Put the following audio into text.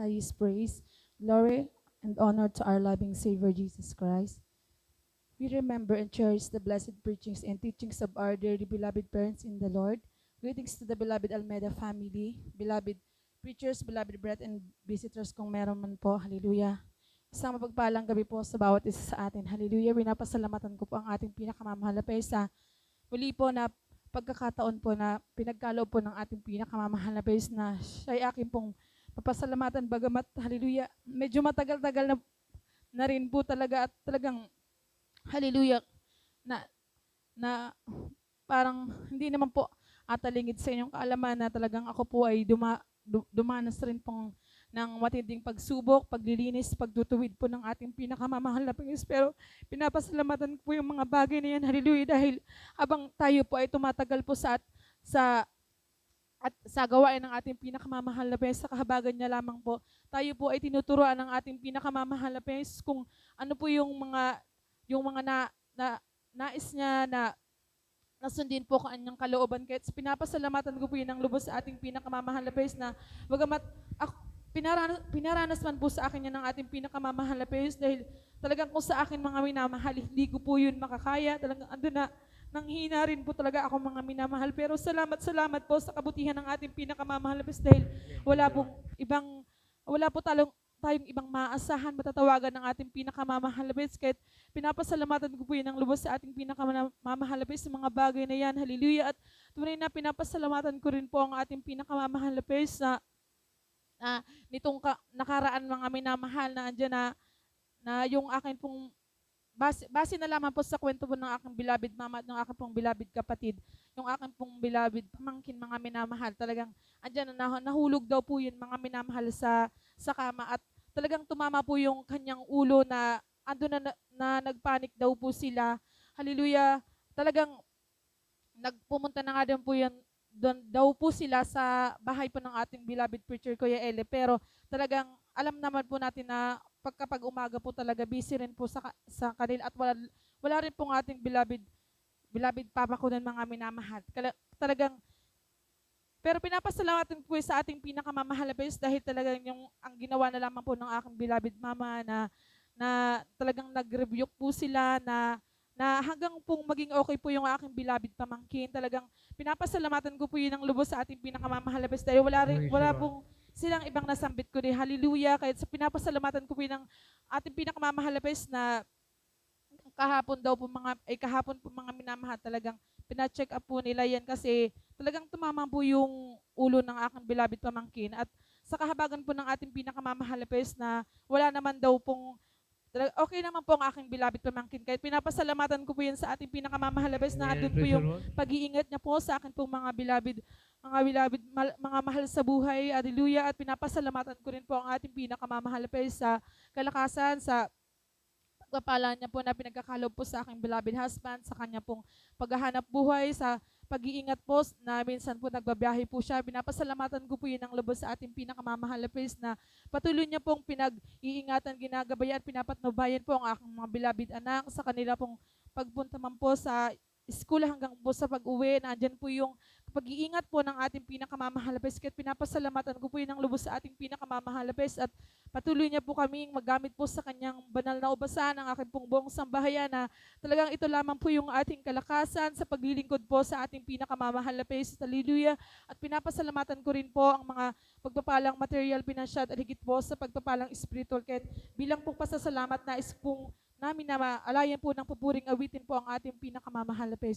highest praise, glory, and honor to our loving Savior Jesus Christ. We remember and cherish the blessed preachings and teachings of our dearly beloved parents in the Lord. Greetings to the beloved Almeida family, beloved preachers, beloved brethren, and visitors kung meron man po. Hallelujah. Isang mapagpalang gabi po sa bawat isa sa atin. Hallelujah. Pinapasalamatan ko po ang ating pinakamamahal na Pesa. Muli po na pagkakataon po na pinagkaloob po ng ating pinakamamahal na Pesa na siya ay aking pong papasalamatan bagamat, hallelujah, medyo matagal-tagal na rin po talaga at talagang hallelujah, na na parang hindi naman po atalingid sa inyong kaalaman na talagang ako po ay dumanas rin pong ng matinding pagsubok, paglilinis, pagtutuwid po ng ating pinakamamahal na Panginoon. Pero pinapasalamatan ko po yung mga bagay na yan, hallelujah, dahil habang tayo po ay tumatagal po sa at sa gawain ng ating pinakamamahal na Panginoon, sa kahabagan niya lamang po, tayo po ay tinuturuan ng ating pinakamamahal na Panginoon kung ano po yung mga nais niya na nasundin po kanyang kalooban. Kaya pinapasalamatan ko po yun ng lubos sa ating pinakamamahal na Panginoon na bagamat ako, pinaranas man po sa akin yan ng ating pinakamamahal na Panginoon dahil talagang kung sa akin mga minamahal, hindi ko po yun makakaya. Talagang ando na nanghina rin po talaga ako mga minamahal. Pero salamat po sa kabutihan ng ating pinakamamahal na Panginoon dahil wala po tayong ibang maasahan, matatawagan ng ating pinakamamahal na Panginoon. Kahit pinapasalamatan ko po yun ng lubos sa ating pinakamamahal na Panginoon sa mga bagay na yan. Hallelujah. At tunay na pinapasalamatan ko rin po ang ating pinakamamahal na Panginoon na nitong nakaraan mga minamahal na andyan na yung akin pong base na lamang po sa kwento po ng aking beloved mama at ng aking pong beloved kapatid, yung aking pong beloved pamangkin mga minamahal, talagang andyan na nahulog daw po yun mga minamahal sa kama at talagang tumama po yung kanyang ulo na ando na nagpanik daw po sila. Hallelujah. Talagang nagpumunta na nga din po yan doon daw po sila sa bahay po ng ating beloved preacher Kuya Ele, pero talagang alam naman po natin na pagkapag umaga po talaga busy rin po sa kanila at wala rin pong ating beloved papa ko ng mga minamahal. Talagang pero pinapasalamatan po sa ating pinakamamahal na Panginoon dahil talagang ang ginawa na lamang po ng aking beloved mama na talagang nag-rebuke po sila na hanggang pong maging okay po yung aking beloved pamangkin. Talagang pinapasalamatan ko po yun ng lubos sa ating pinakamamahal na Panginoon dahil wala pong silang ibang nasambit ko rin. Hallelujah. Kahit sa pinapasalamatan ko po yun ng ating pinakamamahal na Panginoon na kahapon po mga minamahal, talagang pina-check up po nila yan kasi talagang tumama po yung ulo ng aking beloved pamangkin at sa kahabagan po ng ating pinakamamahal na Panginoon na wala naman daw pong okay naman po ang aking beloved pamangkin. Kahit pinapasalamatan ko po yan sa ating pinakamamahal na Panginoon na andun po yung pag-iingat niya po sa akin pong mga beloved, mga mahal sa buhay. Hallelujah. At pinapasalamatan ko rin po ang ating pinakamamahal na Panginoon sa kalakasan, sa pagpapala niya po na pinagkakaloob po sa aking beloved husband, sa kanya pong paghahanap buhay, sa pag-iingat po na minsan po nagbabiyahe po siya. Pinapasalamatan ko po yun ang lubos sa ating pinakamamahal na Panginoon na patuloy niya pong pinag-iingatan, ginagabayan, pinapatnubayan po ang aking mga beloved anak sa kanila pong pagpunta man po sa school hanggang po sa pag-uwi. Nandyan po yung pag-iingat po ng ating pinakamamahal na Panginoon. At pinapasalamatan ko po yun ang lubos sa ating pinakamamahal na Panginoon at patuloy niya po kaming magamit po sa kanyang banal na ubasan ng aking pong buong sambahayan na talagang ito lamang po yung ating kalakasan sa paglilingkod po sa ating pinakamamahal na Panginoon. Hallelujah. At pinapasalamatan ko rin po ang mga pagpapalang material, pinansyal at higit po sa pagpapalang spiritual. Kahit bilang pong pasasalamat na pong namin na maalayan po ng pupuring awitin po ang ating pinakamamahal na Panginoon.